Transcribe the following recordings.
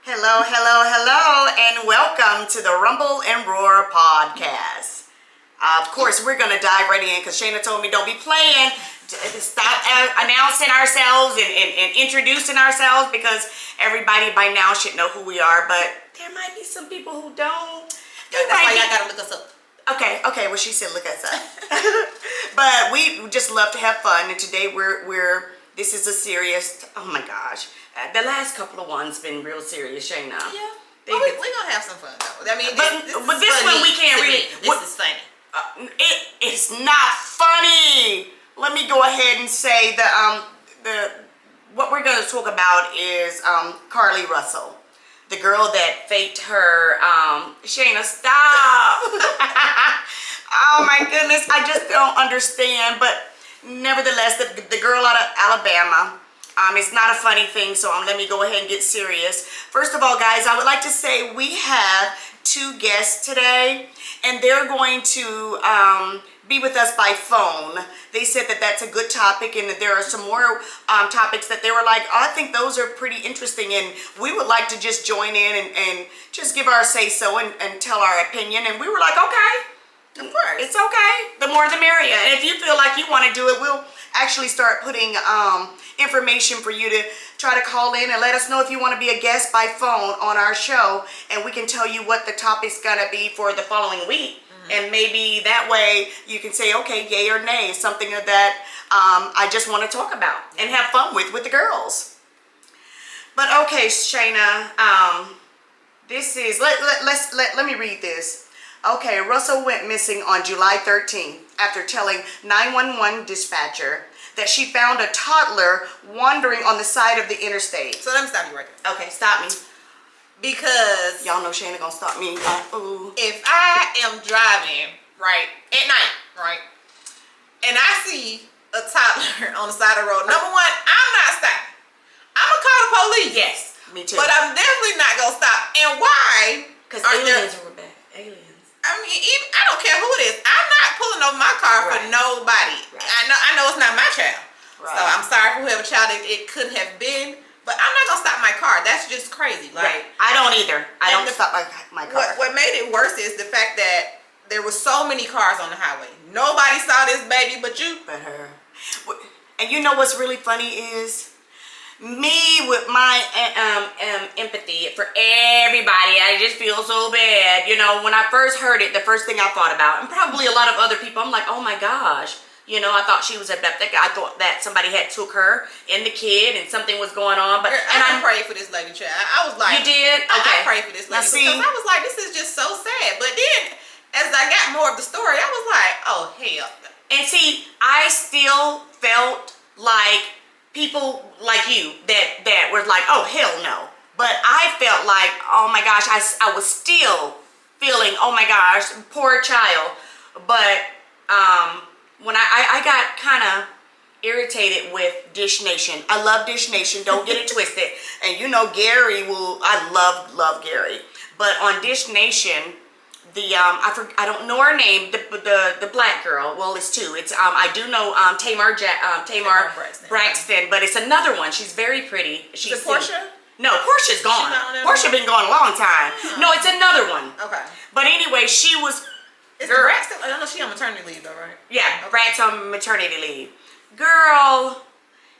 Hello, hello, hello, and welcome to the Rumble and Roar podcast. Of course, we're going to dive right in because Shayna told me don't be playing. Stop announcing ourselves and introducing ourselves because everybody by now should know who we are, but there might be some people who don't. That's why y'all got to look us up. Okay, well, she said look us up. But we just love to have fun, and today this is a serious, oh my gosh. The last couple of ones been real serious, Shayna. Yeah. We're going to have some fun, though. I mean, but this one we can't really. This is funny. It's not funny. Let me go ahead and say what we're going to talk about is Carlie Russell, the girl that faked her. Shayna, stop. Oh my goodness, I just don't understand. But nevertheless, the girl out of Alabama. It's not a funny thing, so let me go ahead and get serious. First of all, guys, I would like to say we have two guests today, and they're going to be with us by phone. They said that that's a good topic, and that there are some more topics that they were like, oh, I think those are pretty interesting, and we would like to just join in and just give our say-so and tell our opinion. And we were like, okay, of course, it's okay. The more the merrier. And if you feel like you want to do it, we'll actually start putting information for you to try to call in and let us know if you want to be a guest by phone on our show, and we can tell you what the topic's gonna be for the following week. And maybe that way you can say, okay, yay or nay, something that I just want to talk about and have fun with the girls. But okay, Shayna, this is let me read this. Okay, Russell went missing on July 13th after telling 911 dispatcher that she found a toddler wandering on the side of the interstate. So let me stop you right there. Okay, stop me. Because y'all know Shayna gonna stop me. Ooh. If I am driving, right, at night, right, and I see a toddler on the side of the road, number one, I'm not stopping. I'm gonna call the police. Yes, me too. But I'm definitely not gonna stop. And why? Because aliens are bad. Aliens. I mean, I don't care who it is. I'm not pulling over my car for nobody. Right. I know it's not my child. Right. So I'm sorry for whoever child it could have been, but I'm not gonna stop my car. That's just crazy. Like, right. I don't either. I don't stop my car. What made it worse is the fact that there were so many cars on the highway. Nobody saw this baby but you. But her. And you know what's really funny is me with my empathy for everybody. I just feel so bad. You know, when I first heard it, the first thing I thought about, and probably a lot of other people, I'm like, oh my gosh. You know, I thought she was abducted. I thought that somebody had took her and the kid and something was going on. But I prayed for this lady, child. I was like, you did? Okay. I prayed for this lady because I was like, this is just so sad. But then, as I got more of the story, I was like, oh hell. And see, I still felt like people like you that were like, oh hell no. But I felt like, oh my gosh, I was still feeling, oh my gosh, poor child. But when I got kind of irritated with Dish Nation. I love Dish Nation, don't get it twisted. And you know Gary I love Gary. But on Dish Nation, I don't know her name, the black girl. Well, it's two. It's I do know Tamar Braxton, but it's another one. She's very pretty. She's Portia? No, Portia's gone. Portia been gone a long time. No, it's another one. Okay. But anyway, she was. Is Braxton? I don't know. She on maternity leave though, right? Yeah, okay. Braxton on maternity leave. Girl,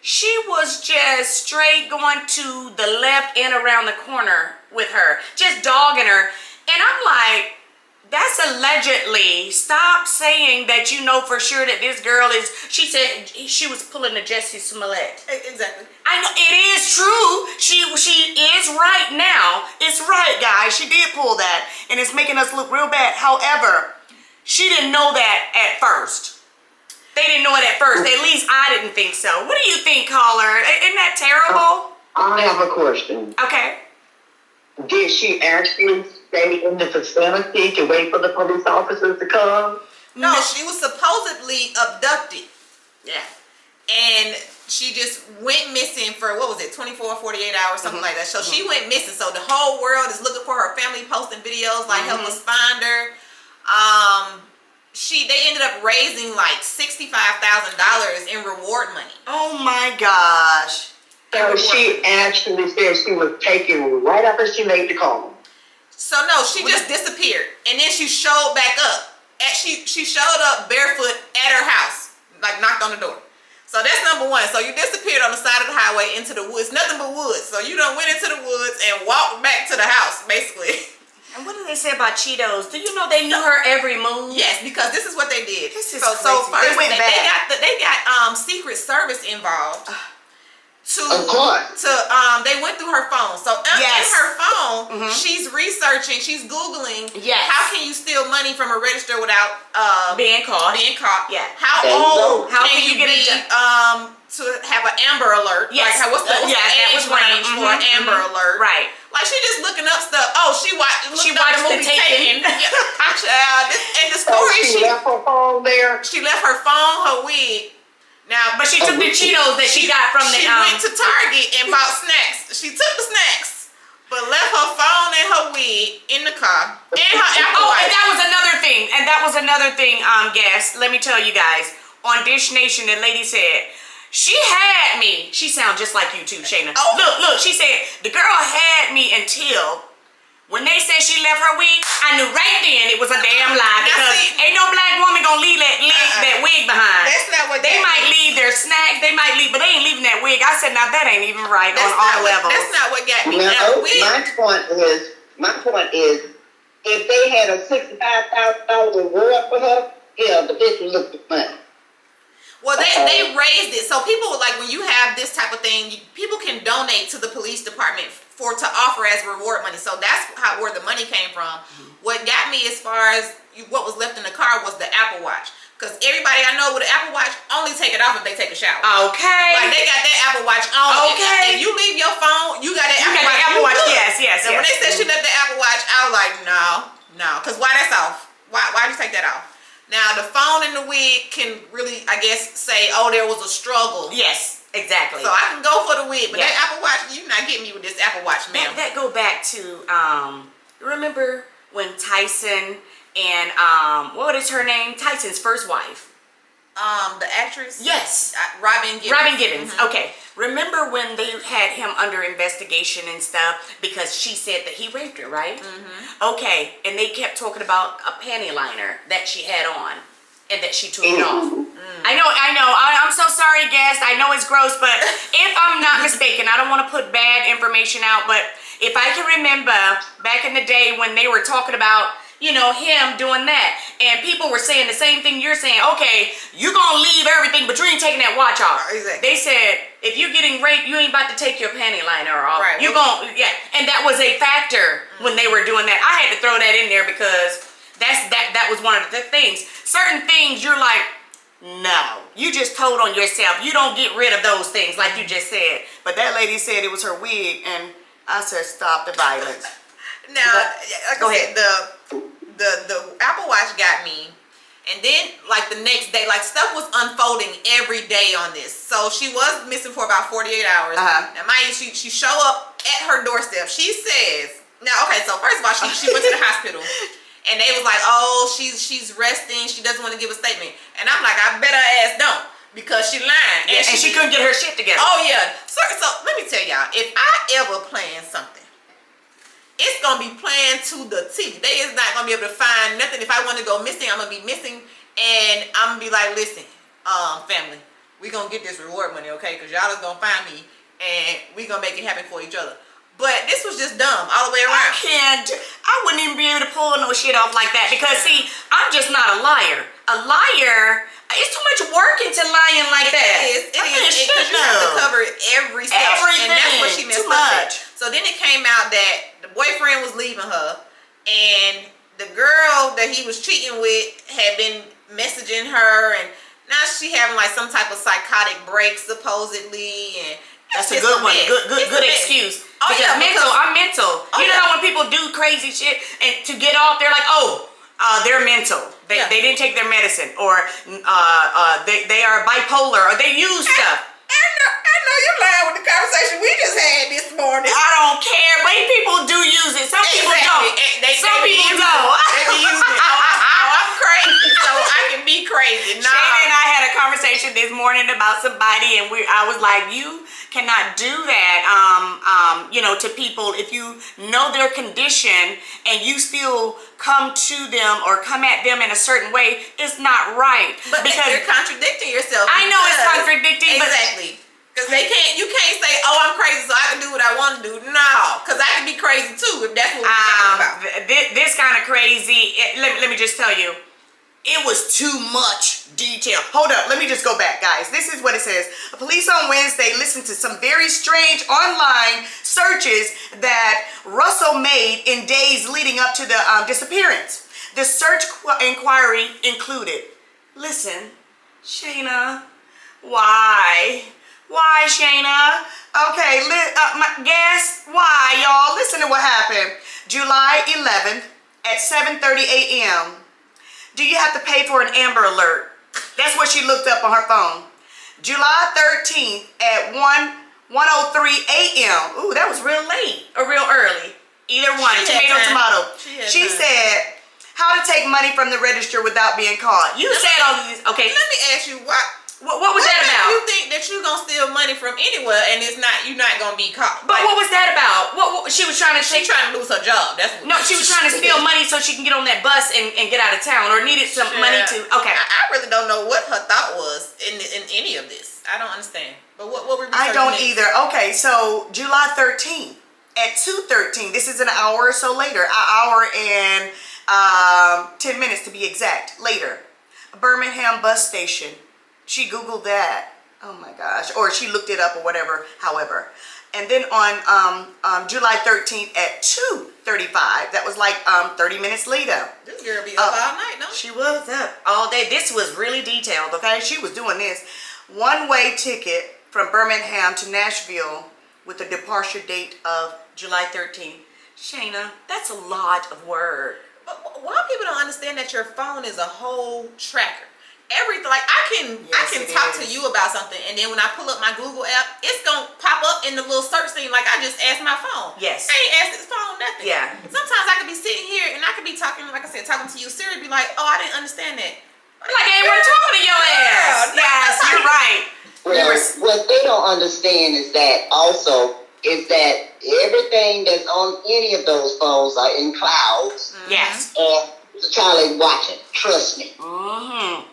she was just straight going to the left and around the corner with her, just dogging her, and I'm like. That's allegedly. Stop saying that you know for sure that this girl is. She said she was pulling a Jussie Smollett. Exactly. I know it is true. She is right now. It's right, guys. She did pull that, and it's making us look real bad. However, she didn't know that at first. They didn't know it at first. At least I didn't think so. What do you think, caller? Isn't that terrible? I have a question. Okay. Did she actually stay in the vicinity to wait for the police officers to come? No, she was supposedly abducted. Yeah. And she just went missing for, what was it, 24, 48 hours, something like that. So she went missing. So the whole world is looking for her, family posting videos, like help us find her. They ended up raising like $65,000 in reward money. Oh my gosh. So she actually said she was taken right after she made the call. So no, she just disappeared, and then she showed back up. She showed up barefoot at her house, like knocked on the door. So that's number one. So you disappeared on the side of the highway into the woods, nothing but woods. So you done went into the woods and walked back to the house, basically. And what do they say about Cheetos? Do you know they knew her every move? Yes, because this is what they did. This is so crazy. first They went back. they got Secret Service involved. Of course. They went through her phone. So in her phone, she's researching, she's Googling how can you steal money from a register without being caught. Yeah. How old can you get to have an Amber Alert? Yes. Like what's the age range for an Amber Alert? Right. Like she just looking up stuff. Oh, she watched the movie Taken. And the story she left her phone there. She left her phone, her wig. Now, but she took the Cheetos that she got from the. She went to Target and bought snacks. She took the snacks, but left her phone and her wig in the car and her Apple Watch. And that was another thing. Guys, let me tell you guys. On Dish Nation, the lady said she had me. She sounds just like you too, Shayna. Oh. Look. She said the girl had me until. When they said she left her wig, I knew right then it was a damn lie because ain't no black woman gonna leave that wig behind. That's not what they might leave their snacks, they might leave, but they ain't leaving that wig. I said, now that ain't even right on all levels. That's not what got me. My point is, if they had a $65,000 reward for her, the bitch would look the money. Well, they raised it. So people, like, when you have this type of thing, people can donate to the police department to offer as reward money. So that's where the money came from. What got me as far as what was left in the car was the Apple Watch. Because everybody I know with an Apple Watch only take it off if they take a shower. Okay. Like they got that Apple Watch on. Okay. If you leave your phone, you got that Apple Watch. Yes. And when they said she left the Apple Watch, I was like, no. Because why that's off? Why'd you take that off? Now, the phone and the wig can really, I guess, say, oh, there was a struggle. Yes, exactly. So I can go for the wig, but that Apple Watch, you're not getting me with this Apple Watch, ma'am. That go back to, remember when Tyson and, what is her name? Tyson's first wife. The actress? Yes. Robin Gibbons. Robin Gibbons. Okay. Remember when they had him under investigation and stuff because she said that he raped her, right? Okay. And they kept talking about a panty liner that she had on and that she took it off. I know. I'm so sorry, guest. I know it's gross, but if I'm not mistaken, I don't want to put bad information out, but if I can remember back in the day when they were talking about him doing that. And people were saying the same thing you're saying. Okay, you're going to leave everything, but you ain't taking that watch off. Exactly. They said, if you're getting raped, you ain't about to take your panty liner off. Right. You're going, And that was a factor when they were doing that. I had to throw that in there because that was one of the things. Certain things you're like, no, you just told on yourself. You don't get rid of those things like you just said. But that lady said it was her wig, and I said, stop the violence. Now, go ahead. The Apple Watch got me, and then like the next day, like stuff was unfolding every day on this. So she was missing for about 48 hours. Now, mind you, she show up at her doorstep. She says, so first of all, she went to the hospital, and they was like, oh, she's resting. She doesn't want to give a statement, and I'm like, I bet her ass don't. Because she lying. And she couldn't get her shit together. Oh, yeah. So let me tell y'all, if I ever plan something, it's going to be planned to the T. They is not going to be able to find nothing. If I want to go missing, I'm going to be missing. And I'm going to be like, listen, family, we going to get this reward money, okay? Because y'all is going to find me. And we going to make it happen for each other. But this was just dumb all the way around. I wouldn't even be able to pull no shit off like that. Because, see, I'm just not a liar. A liar... It's too much work into lying like that. It is. Because you have to cover every step. Everything. And that's what she messed too up much. at. So then it came out that the boyfriend was leaving her, and the girl that he was cheating with had been messaging her, and now she having like some type of psychotic break supposedly, and that's a good one. Good excuse. Oh, because I'm mental. You know how when people do crazy shit and to get off, they're like, they're mental. They didn't take their medicine, or they are bipolar, or they use stuff. I know you're lying with the conversation we just had this morning. I don't care. Many people do use it. Some people don't. Some people don't. They be using it. I'm crazy, so I can be crazy. No. Shayna and I had a conversation this morning about somebody, and I was like, you cannot do that, to people if you know their condition and you still come to them or come at them in a certain way. It's not right. But because you're contradicting yourself. I know it's contradicting. Exactly. Because you can't say, oh, I'm crazy, so I can do what I want to do. No, because I can be crazy too if that's what we're talking about. This kind of crazy. Let me just tell you. It was too much detail. Hold up, let me just go back, guys. This is what it says. Police on Wednesday listened to some very strange online searches that Russell made in days leading up to the disappearance. The search inquiry included, listen, Shayna, why? Why, Shayna? Okay, guess why, y'all. Listen to what happened. July 11th at 7:30 a.m. Do you have to pay for an Amber Alert? That's what she looked up on her phone. July 13th at 1:03 a.m. Ooh, that was real late or real early. Either one. Tomato. She said, how to take money from the register without being caught. You said all of these. Okay. Let me ask you, what was that about? You think that you're gonna steal money from anywhere and you're not gonna be caught? But what was that about? What she was trying to She trying to lose her job. That's what she was trying to steal money so she can get on that bus and get out of town, or needed some money to. Okay. I really don't know what her thought was in any of this. I don't understand. But what were we I don't either. Okay, so July 13th at 2:13. This is an hour or so later. An hour and 10 minutes to be exact. Later, Birmingham bus station. She Googled that. Oh my gosh. Or she looked it up or whatever, however. And then on July 13th at 2:35, that was like 30 minutes later. This girl be up all night, no? She was up all day. This was really detailed, okay? She was doing this. One-way ticket from Birmingham to Nashville with a departure date of July 13th. Shayna, that's a lot of work. But why people don't understand that your phone is a whole tracker? Everything, like I can talk to you about something, and then when I pull up my Google app, it's gonna pop up in the little search scene like I just asked my phone. Yes. I ain't asked this phone nothing. Yeah. Sometimes I could be sitting here and I could be talking, like I said, talking to you. Siri be like, "Oh, I didn't understand that." Like I ain't want to talk to your ass. Yes, you're right. Well, what they don't understand is that everything that's on any of those phones are in clouds. Yes. And Charlie watching. Trust me. Mm-hmm.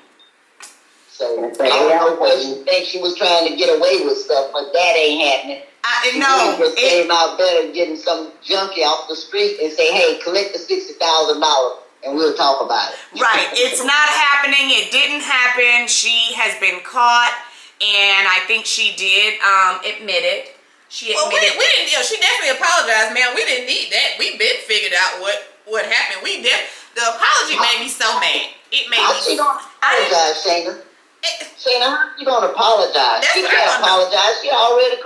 So I always think she was trying to get away with stuff, but that ain't happening. No. She just came out better getting some junkie off the street and say, hey, collect the $60,000 and we'll talk about it. Right. It's not happening. It didn't happen. She has been caught, and I think she did admit it. She admitted. We didn't. She definitely apologized, man. We didn't need that. We been figured out what happened. The apology made me so mad. It made me. How's she gonna apologize, Shayna? Shayna, how you gonna apologize? She can't apologize. She already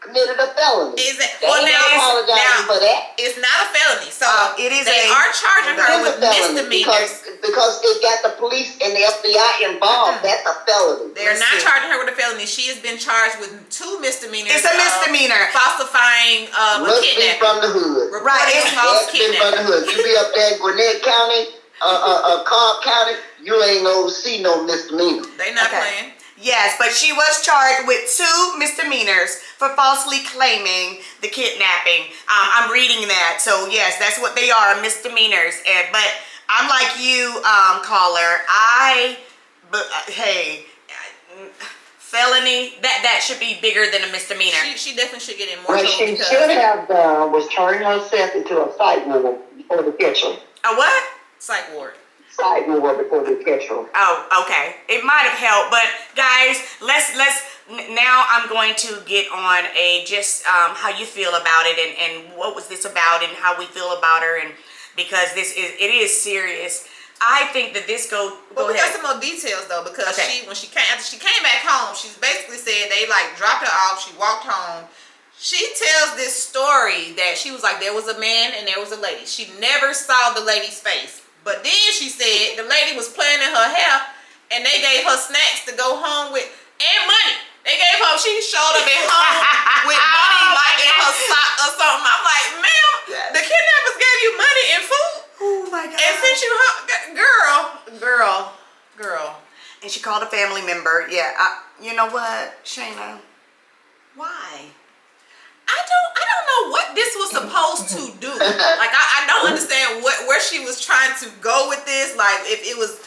committed a felony. Well, apologizing for that. It's not a felony. So they are charging her with misdemeanors. Because it got the police and the FBI involved. That's a felony. They're not charging her with a felony. She has been charged with 2 misdemeanors. It's a misdemeanor. Falsifying kidnapping. From the hood. Right. It's false kidnapping. From the hood. You be up there in Gwinnett County, Cobb County, you ain't gonna see no misdemeanor. They not playing. Yes, but she was charged with 2 misdemeanors for falsely claiming the kidnapping. I'm reading that. So, yes, that's what they are, misdemeanors. But I'm like you, caller. Hey, felony, that should be bigger than a misdemeanor. She definitely should get in more What trouble. she should have done was turn herself into a psych ward before they catch her. A what? Psych ward. Psych ward before they catch her. Oh, okay. It might have helped, but guys, let's now I'm going to get on just how you feel about it and what was this about and how we feel about her, and because it is serious. I think that this go we ahead. got some more details though, because after she came back home, she's basically said they like dropped her off. She walked home. She tells this story that she was like, there was a man and there was a lady. She never saw the lady's face. But then she said the lady was playing in her hair and they gave her snacks to go home with and money. She showed up at home with money like in her sock or something. I'm like, ma'am, the kidnappers gave you money and food? my God. And since you girl. And she called a family member. Yeah, you know what, Shayna? Why? I don't know what this was supposed to do. Like I don't understand where she was trying to go with this. Like if it was,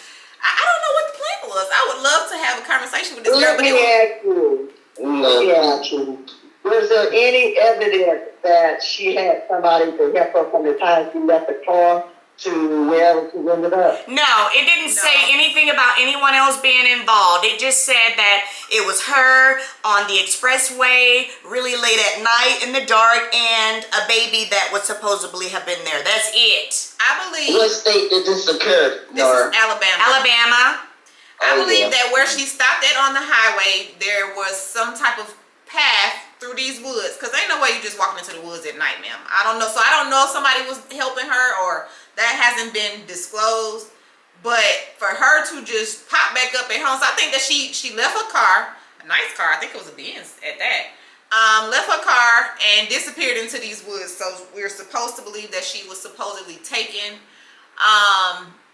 I don't know what the plan was. I would love to have a conversation with this girl. Let me ask you. Was there any evidence that she had somebody to help her from the time she left the car to wherever she ended up? No, it didn't say anything about anyone else being involved. It just said that it was her on the expressway really late at night in the dark and a baby that would supposedly have been there. That's it. I believe. What state did this occur? This is Alabama. Alabama. I believe that where she stopped at on the highway, there was some type of path through these woods. Because ain't no way you just walking into the woods at night, ma'am. I don't know. So I don't know if somebody was helping her or that hasn't been disclosed. But for her to just pop back up at home, so I think that she left her car, a nice car, I think it was a Benz at that, left her car and disappeared into these woods. So we're supposed to believe that she was supposedly taken.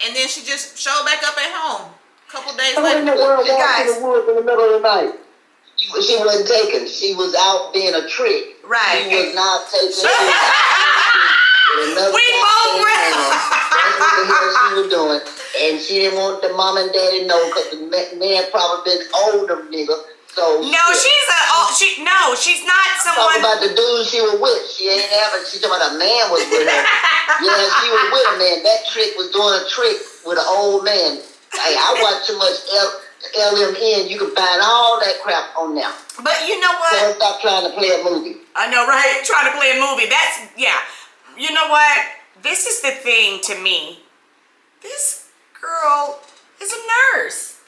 And then she just showed back up at home a couple days later. In the world walked in the woods in the middle of the night? She wasn't taken. She was out being a trick. Right. She was not taken. We both were. That's what the hell she was doing. And she didn't want the mom and daddy know because the man probably been older nigga. So no, she's not someone. Talking about the dude she was with. She ain't having. She talking about a man was with her. Yeah, she was with a man. That trick was doing a trick with an old man. Hey, I watch too much LMN. You can find all that crap on there. But you know what? So stop trying to play a movie. I know, right? Trying to play a movie. That's, yeah. You know what? This is the thing to me. This girl is a nurse.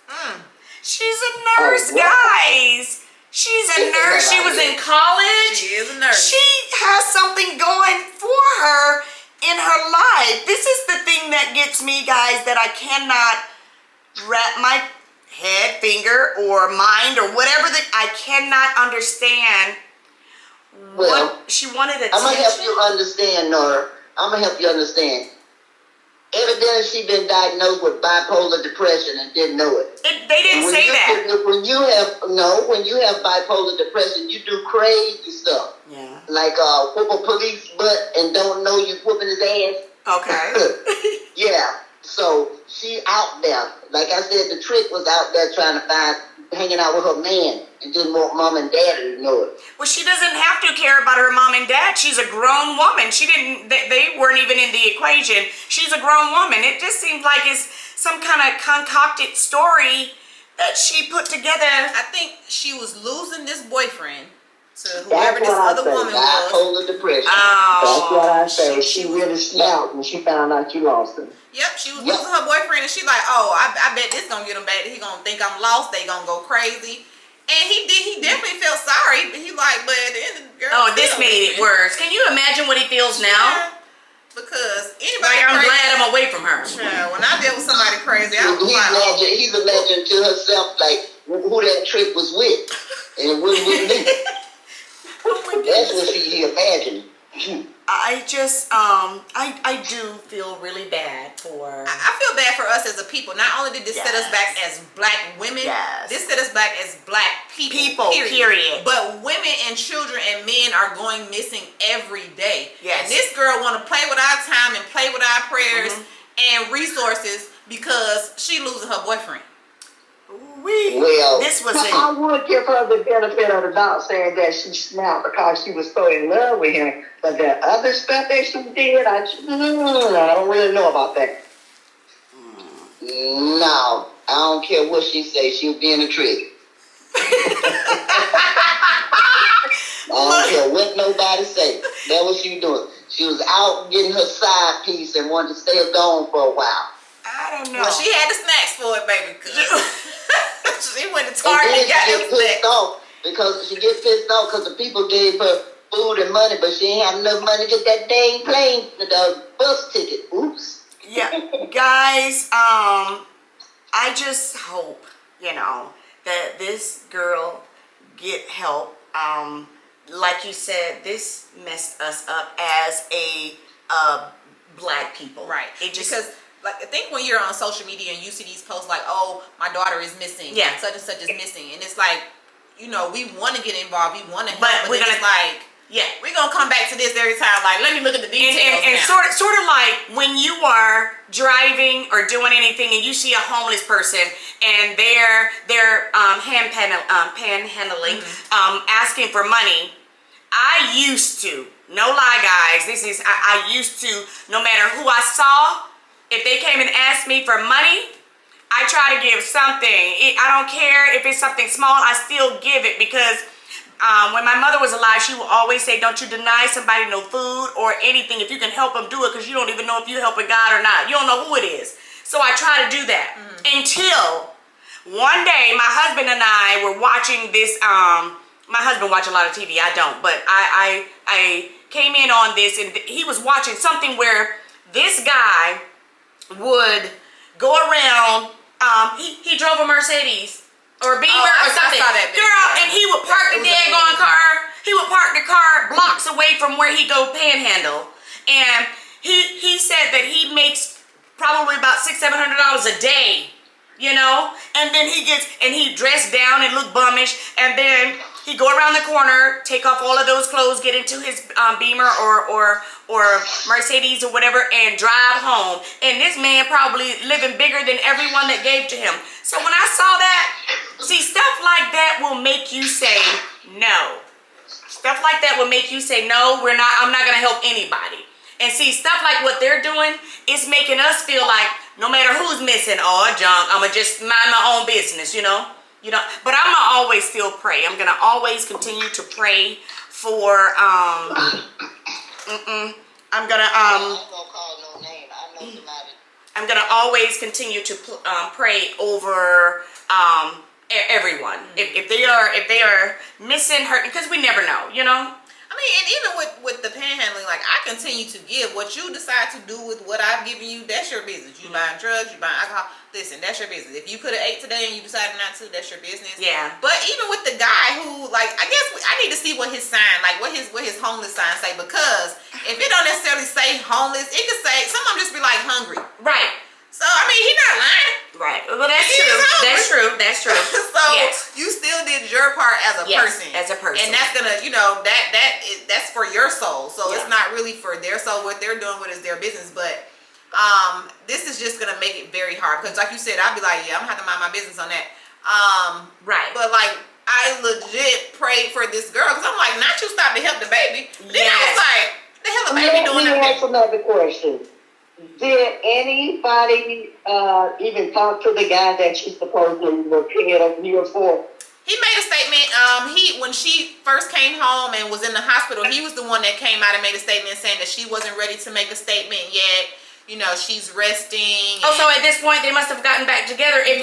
She's a nurse, guys. She's a nurse. She was in college. She is a nurse. She has something going for her in her life. This is the thing that gets me, guys, that I cannot wrap my head, finger, or mind, or whatever that I cannot understand. Well, what she wanted attention. I'm gonna help you understand, Nora. I'm gonna help you understand. Evidently, she been diagnosed with bipolar depression and didn't know it. They didn't say that. When you have bipolar depression, you do crazy stuff. Yeah. Like whoop a police butt and don't know you whooping his ass. Okay. Yeah. So she out there. Like I said, the trick was out there trying to hanging out with her man and didn't want mom and dad to know it. Well, she doesn't have to care about her mom and dad. She's a grown woman. They weren't even in the equation. She's a grown woman. It just seems like it's some kind of concocted story that she put together. I think she was losing this boyfriend to whoever this other woman was. Bipolar depression. Oh, that's what I say. She really snapped when she found out she lost him. Yep, she was losing her boyfriend, and she like, oh, I bet this gonna get him back. He gonna think I'm lost. They gonna go crazy. And he definitely felt sorry. But he like, but at the end of the girl. Oh, this made it worse. Can you imagine what he feels now? Yeah, because anybody I'm crazy, glad I'm away from her. Yeah, when I deal with somebody crazy, I was like, he's imagining to herself like who that trick was with, and it wasn't with me. That's what he imagined. I just, I do feel really bad for... I feel bad for us as a people. Not only did this set us back as black women, this set us back as black people, period. But women and children and men are going missing every day. Yes. And this girl want to play with our time and play with our prayers and resources because she losing her boyfriend. Well, this was I would give her the benefit of the doubt saying that she snapped because she was so in love with him. But that other stuff that she did, I don't really know about that. No, I don't care what she says. She was being a trick. I don't care what nobody say. That's what she was doing. She was out getting her side piece and wanted to stay gone for a while. I don't know. Well, she had the snacks for it, baby. She went to Target and got them snacks. Because she get pissed off because the people gave her food and money, but she ain't have enough money to get that dang plane, the bus ticket. Oops. Yeah, guys, I just hope, that this girl get help. Like you said, this messed us up as a Black people. Right. It just, because like I think when you're on social media and you see these posts like, oh, my daughter is missing, yeah, such and such is missing, and it's like, you know, we want to get involved, we want to help, but we're gonna it's like, yeah, we're gonna come back to this every time. Like, let me look at the details. And sort of like when you are driving or doing anything and you see a homeless person and they're panhandling, asking for money. I used to, no lie, guys. I used to. No matter who I saw, if they came and asked me for money, I try to give something. I don't care if it's something small. I still give it because. When my mother was alive, she would always say, don't you deny somebody no food or anything. If you can help them, do it, because you don't even know if you're helping God or not. You don't know who it is. So I try to do that. Until one day, my husband and I were watching this. My husband watches a lot of TV. I don't. But I came in on this, and he was watching something where this guy would go around. He drove a Mercedes. Or Beamer or something. Girl, and he would park the daggone car. He would park the car blocks away from where he go panhandle. And he said that he makes probably about $600-700 a day, you know? And then he dressed down and looked bummish. And then he go around the corner, take off all of those clothes, get into his Beamer or Mercedes or whatever, and drive home. And this man probably living bigger than everyone that gave to him. So when I saw that, see, stuff like that will make you say no. Stuff like that will make you say no, I'm not going to help anybody. And see, stuff like what they're doing is making us feel like no matter who's missing or junk, I'm going to just mind my own business, you know. But I'm going to always still pray. I'm going to always continue to pray for, I'm going to, I'm going to always continue to pray over everyone. If they are missing, hurting, because we never know, you know. I mean, and even with the panhandling, like, I continue to give. What you decide to do with what I've given you, that's your business. You buying drugs, you buying alcohol, listen, that's your business. If you could have ate today and you decided not to, that's your business. Yeah. But even with the guy who, like, I guess I need to see what his sign, like, what his homeless sign say, because if it don't necessarily say homeless, it could say, some of them just be like hungry. Right. So, I mean, he's not lying. Right. Well, that's true. That's true. So, yes. You still did your part as a person. As a person. And that's gonna, that's for your soul. So, it's not really for their soul. What they're doing with is their business. But this is just gonna make it very hard. Because like you said, I'd be like, I'm gonna have to mind my business on that. Right. But like, I legit prayed for this girl. Because I'm like, not you stop to help the baby. Then I was like, the hell a baby doing Let me ask another question. Did anybody even talk to the guy that you supposedly were paying over here for? He made a statement. When she first came home and was in the hospital, he was the one that came out and made a statement saying that she wasn't ready to make a statement yet. You know, she's resting. Oh, so at this point they must have gotten back together. I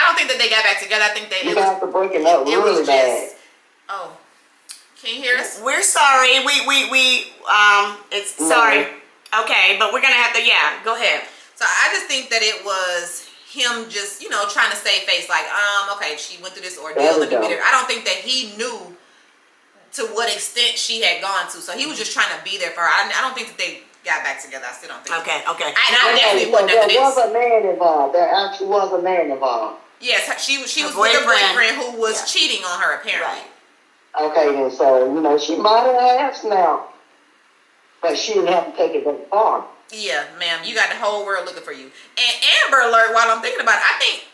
don't think that they got back together. I think that you guys are breaking up really bad. Oh, can you hear us? We're sorry. It's sorry. Okay, but we're gonna have to. Yeah, go ahead. So I just think that it was him just, trying to save face. Like, okay, she went through this ordeal. I don't think that he knew to what extent she had gone to. So he was just trying to be there for her. I don't think that they got back together. I still don't think. Okay. I definitely wouldn't have. There was a man involved. There actually was a man involved. Yes, she was with a boyfriend who was cheating on her, apparently. Right. Okay, then, so, she might have asked now. But she didn't have to take it that far. Yeah, ma'am. You got the whole world looking for you. And Amber Alert, while I'm thinking about it, I think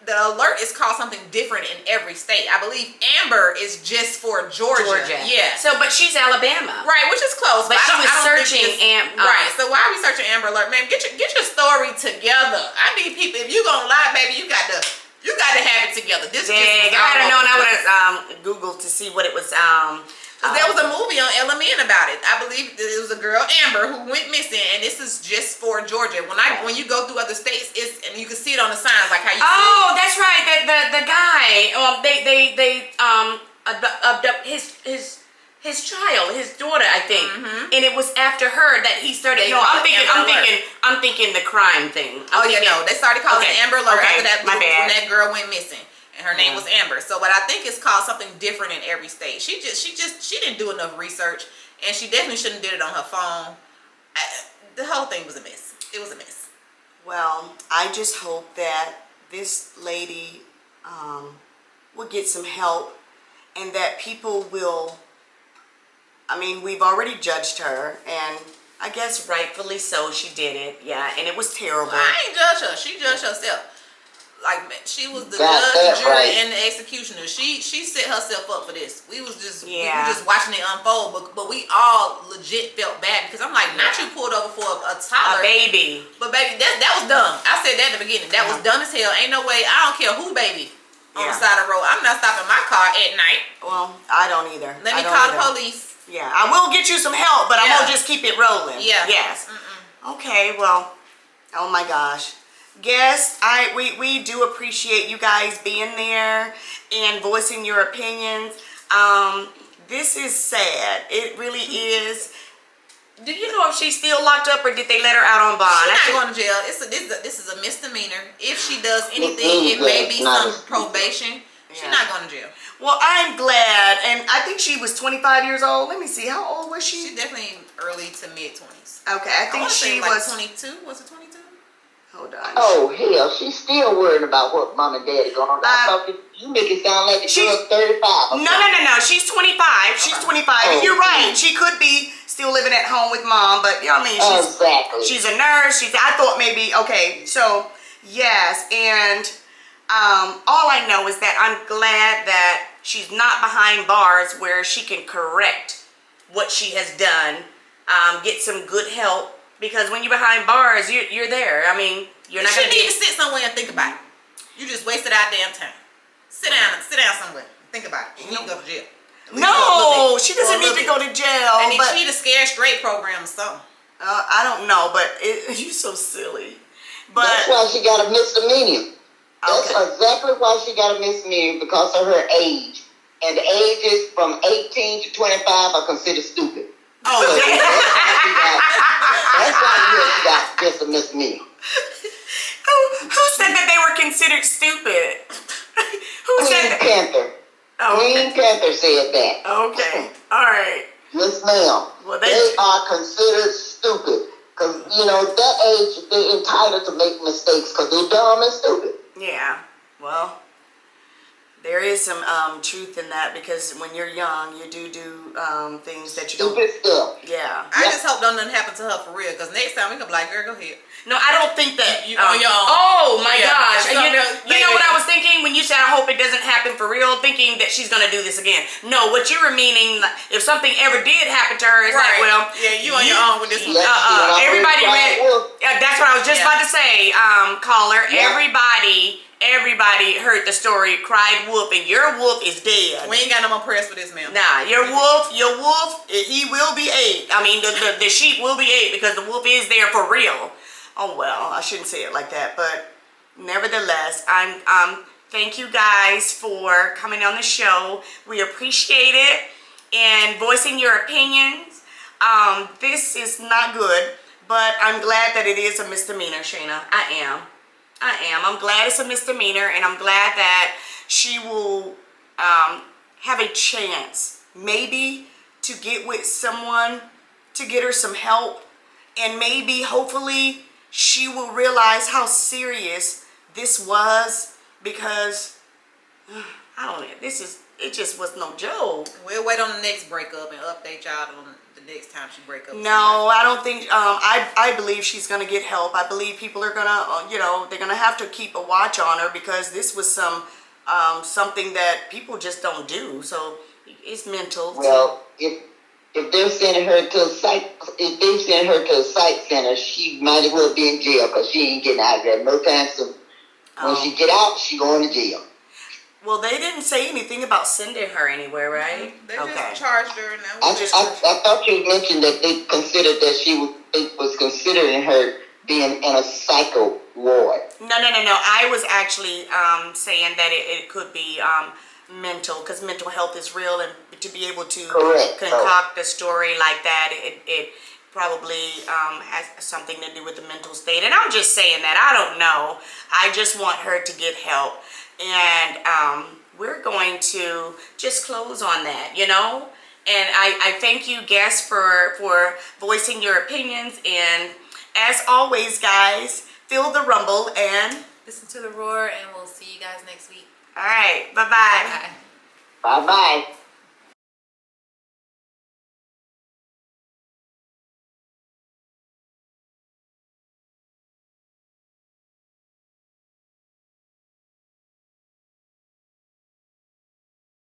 the alert is called something different in every state. I believe Amber is just for Georgia. Yeah. So, but she's Alabama. Right, which is close. But she was searching right. So why are we searching Amber Alert? Man, get your story together. I need people. If you gonna lie, baby, you got to have it together. This I had known. I would have Googled to see what it was. There was a movie on LMN about it. I believe it was a girl, Amber, who went missing, and this is just for Georgia. When you go through other states, and you can see it on the signs, like how you. Oh, that's right. The guy. They abduct his child, his daughter, I think, and it was after her that he started. I'm thinking the crime thing. They started calling it Amber Alert after that. My bad. When that girl went missing. And her name was Amber. So, but I think it's called something different in every state. She didn't do enough research, and she definitely shouldn't have did it on her phone. the whole thing was a mess. It was a mess. Well, I just hope that this lady will get some help, and that people will, I mean, we've already judged her, and I guess rightfully so, she did it. Yeah, and it was terrible. Well, I ain't judge her. She judged herself. Like, she was the Got judge, that the jury, right. and the executioner. She set herself up for this. We was just Yeah. watching it unfold, but we all legit felt bad because I'm like, not you pulled over for a toddler, A baby. but baby, that was dumb. I said that in the beginning. That was dumb as hell. Ain't no way. I don't care who baby on the side of the road. I'm not stopping my car at night. Well, I don't either. Let I me don't call either. the police. Yeah, I will get you some help, but I won't just keep it rolling. Yeah. Yes. Okay, well, oh my gosh. Guests, we do appreciate you guys being there and voicing your opinions. This is sad. It really is. Do you know if she's still locked up or did they let her out on bond? She's not going to jail. This is a misdemeanor. If she does anything, it may be some probation. She's not going to jail. Well, I'm glad, and I think she was 25 years old. Let me see, how old was she? She's definitely early to mid 20s. Okay, I think she like was 22. Was it 22? Hold on. Oh hell, she's still worried about what mom and daddy going on. You make it sound like she's 35. No. She's 25. She's 25. And you're right. She could be still living at home with mom, but you know what I mean? Exactly. She's a nurse. I thought maybe, okay, so yes, and all I know is that I'm glad that she's not behind bars where she can correct what she has done, get some good help. Because when you're behind bars, you're there. I mean, you're not going to need to sit somewhere and think about it. You just wasted our damn time. Sit down somewhere. Think about it. She need to go to jail. No, she doesn't need to go to jail. And she need a scare straight program or something. I don't know, but you're so silly. But that's why she got a misdemeanor. That's exactly why she got a misdemeanor, because of her age. And the ages from 18 to 25 are considered stupid. Oh, that's why she got just a misdemeanor. Who said that they were considered stupid? Who said that? Panther. Green Panther said that. Okay. All right. Yes, ma'am. Well, they are considered stupid. Because, that age, they're entitled to make mistakes because they're dumb and stupid. Yeah. Well, there is some truth in that, because when you're young, you do things that you don't. Stupid stuff. Yeah. I just hope nothing happen to her for real, because next time we gonna be like, girl, go ahead. No, I don't think that. You on your own. Oh my gosh! So You know what I was thinking when you said I hope it doesn't happen for real? Thinking that she's gonna do this again. No, what you were meaning, if something ever did happen to her, it's like, well, you on your own with this one. Everybody read. That's what I was just about to say, caller. Yeah. Everybody heard the story, cried wolf, and your wolf is dead. We ain't got no more prayers for this, ma'am. Nah, your wolf, he will be ate. I mean, the sheep will be ate, because the wolf is there for real. Oh well, I shouldn't say it like that, but nevertheless, thank you guys for coming on the show. We appreciate it and voicing your opinions. This is not good, but I'm glad that it is a misdemeanor, Shayna. I am. I'm glad it's a misdemeanor, and I'm glad that she will have a chance, maybe, to get with someone to get her some help, and maybe, hopefully, she will realize how serious this was, because I don't know. It just was no joke. We'll wait on the next breakup and update y'all on the next time she break up. No, I don't think. I believe she's gonna get help. I believe people are gonna, they're gonna have to keep a watch on her, because this was something that people just don't do. So it's mental. Well, if they're sending her to a psych center, she might as well be in jail, because she ain't getting out of there no time soon. When she get out, she going to jail. Well, they didn't say anything about sending her anywhere, right? They just charged her now. I thought you mentioned that they considered that they was considering her being in a psycho ward. No. I was actually saying that it could be mental, because mental health is real, and to be able to concoct a story like that, it probably has something to do with the mental state. And I'm just saying that. I don't know. I just want her to get help. And we're going to just close on that, And I thank you, guests, for voicing your opinions. And as always, guys, feel the rumble and listen to the roar, and we'll see you guys next week. all right. Bye-bye. Bye. Bye-bye.